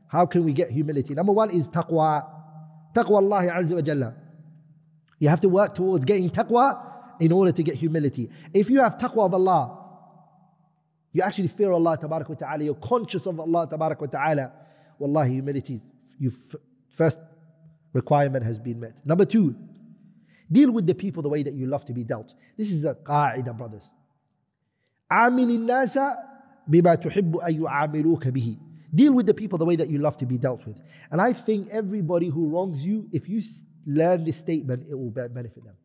How can we get humility? Number one is taqwa. Taqwa Allah Azza wa Jalla. You have to work towards getting taqwa in order to get humility. If you have taqwa of Allah, you actually fear Allah tabarak wa ta'ala, you're conscious of Allah tabarak wa ta'ala, wallahi, humility, first requirement has been met. Number two, deal with the people the way that you love to be dealt. This is a qa'idah, brothers. عامل الناس بما تحب أن يعاملوك به. Deal with the people the way that you love to be dealt with. And I think everybody who wrongs you, if you learn this statement, it will benefit them.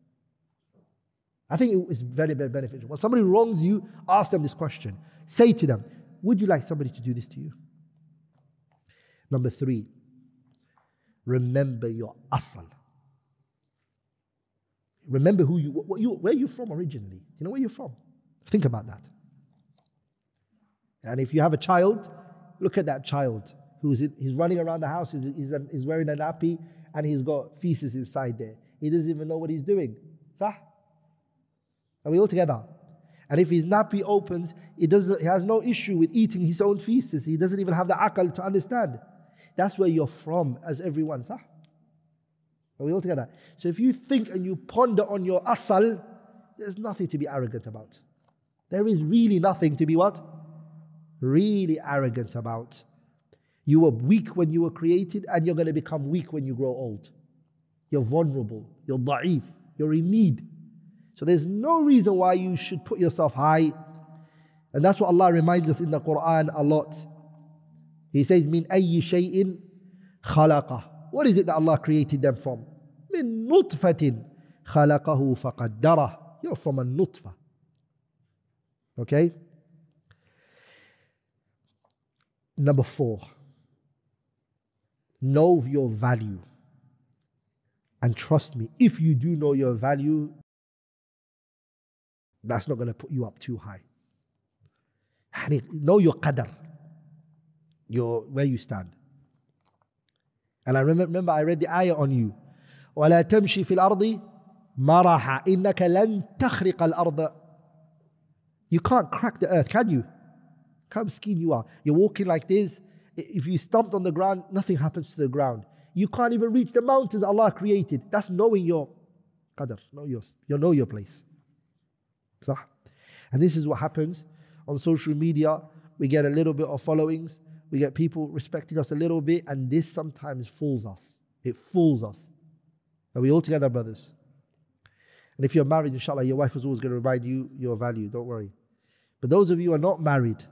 I think it is very, very beneficial. When somebody wrongs you, ask them this question. Say to them, would you like somebody to do this to you? Number three, remember your asal. Remember where you're from originally. Do you know where you're from? Think about that. And if you have a child, look at that child he's running around the house, he's wearing a nappy, and he's got feces inside there. He doesn't even know what he's doing. Sah? Are we all together? And if his nappy opens, he has no issue with eating his own feces. He doesn't even have the aql to understand. That's where you're from as everyone. Sah? Are we all together? So if you think and you ponder on your asal, there's nothing to be arrogant about. There is really nothing to be what? Really arrogant about. You were weak when you were created, and you're going to become weak when you grow old. You're vulnerable, you're da'if, you're in need. So there's no reason why you should put yourself high. And that's what Allah reminds us in the Quran a lot. He says, Min ayyi shay'in khalaqa. What is it that Allah created them from? Min nutfatin khalaqahu faqaddarah. You're from a nutfa. Okay? Number four, know your value. And trust me, if you do know your value, that's not going to put you up too high. Know your qadr, where you stand. And I remember I read the ayah on you. وَلَا تَمْشِي فِي الْأَرْضِ مَرَحًا إِنَّكَ لَن تَخْرِقَ الْأَرْضَ. You can't crack the earth, can you? How miskin you are. You're walking like this. If you stomped on the ground, nothing happens to the ground. You can't even reach the mountains Allah created. That's knowing your qadr, know your place. So, and this is what happens on social media. We get a little bit of followings. We get people respecting us a little bit, and this sometimes fools us. It fools us. Are we all together, brothers? And if you're married, inshallah, your wife is always going to remind you your value. Don't worry. But those of you who are not married,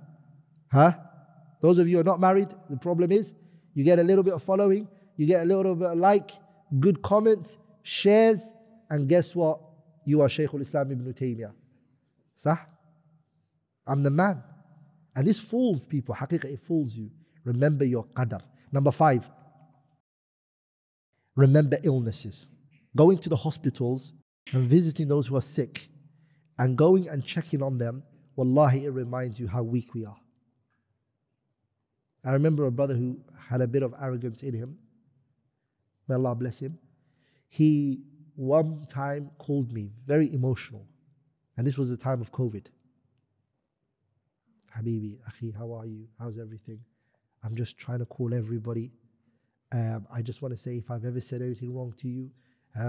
those of you who are not married, the problem is you get a little bit of following, you get a little bit of like, good comments, shares, and guess what? You are Shaykh al-Islam ibn Taymiyyah. Sah? I'm the man. And this fools people. Haqiqah, it fools you. Remember your qadr. Number five, remember illnesses. Going to the hospitals and visiting those who are sick and going and checking on them, wallahi, it reminds you how weak we are. I remember a brother who had a bit of arrogance in him. May Allah bless him. He one time called me, very emotional. And this was the time of COVID. Habibi, Akhi, how are you? How's everything? I'm just trying to call everybody. I just want to say, if I've ever said anything wrong to you,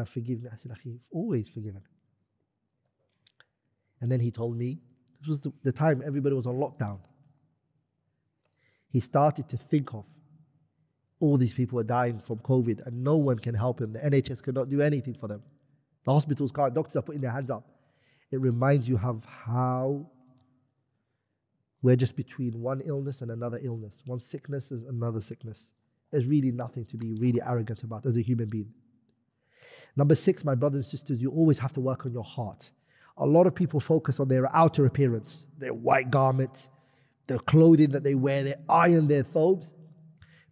forgive me. I said, Akhi, always forgiven. And then he told me, this was the time everybody was on lockdown. He started to think of all these people are dying from COVID and no one can help him. The NHS cannot do anything for them. The hospitals can't, doctors are putting their hands up. It reminds you of how we're just between one illness and another illness. One sickness and another sickness. There's really nothing to be really arrogant about as a human being. Number six, my brothers and sisters, you always have to work on your heart. A lot of people focus on their outer appearance, their white garments, the clothing that they wear, they iron their thobes,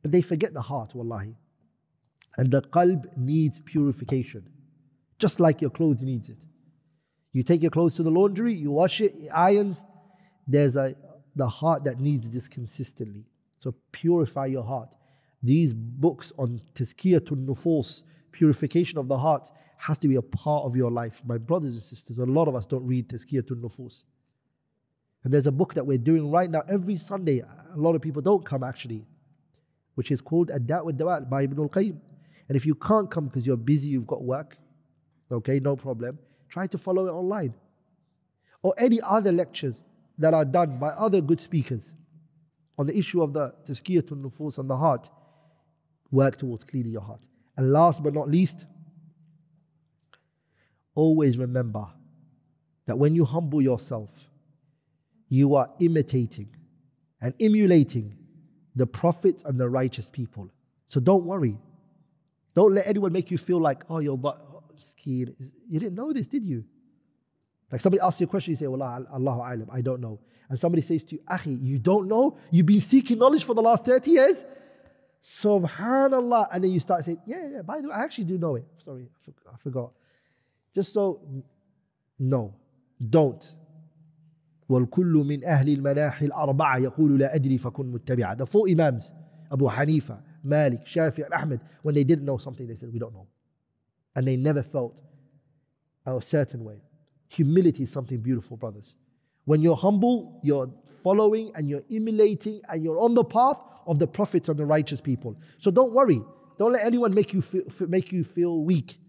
but they forget the heart, wallahi. And the qalb needs purification, just like your clothes needs it. You take your clothes to the laundry, you wash it, it irons. There's the heart that needs this consistently. So purify your heart. These books on tazkiyatun nufus, purification of the heart, has to be a part of your life. My brothers and sisters, a lot of us don't read tazkiyatun nufus. And there's a book that we're doing right now every Sunday. A lot of people don't come actually. which is called Ad-Da' wa Dawa by Ibn al-Qayyim. And if you can't come because you're busy, you've got work, okay, no problem. Try to follow it online. Or any other lectures that are done by other good speakers on the issue of the tazkiyatun nufus and the heart. Work towards cleaning your heart. And last but not least, always remember that when you humble yourself, you are imitating and emulating the prophets and the righteous people. So don't worry. Don't let anyone make you feel like, oh, you're scared. You didn't know this, did you? Like somebody asks you a question, you say, Wallah, Allahu A'lam, I don't know. And somebody says to you, Akhi, you don't know? You've been seeking knowledge for the last 30 years? Subhanallah. And then you start saying, yeah, by the way, I actually do know it. Sorry, I forgot. Just so, no, don't. وَالْكُلُّ مِنْ أَهْلِ الْمَنَاحِ الْأَرْبَعَةِ يَقُولُ لَا أَدْرِي فَكُنْ مُتَّبِعًا. The four Imams, Abu Hanifa, Malik, Shafi, and Ahmed, when they didn't know something, they said, we don't know. And they never felt a certain way. Humility is something beautiful, brothers. When you're humble, you're following and you're emulating and you're on the path of the prophets and the righteous people. So don't worry. Don't let anyone make you feel weak.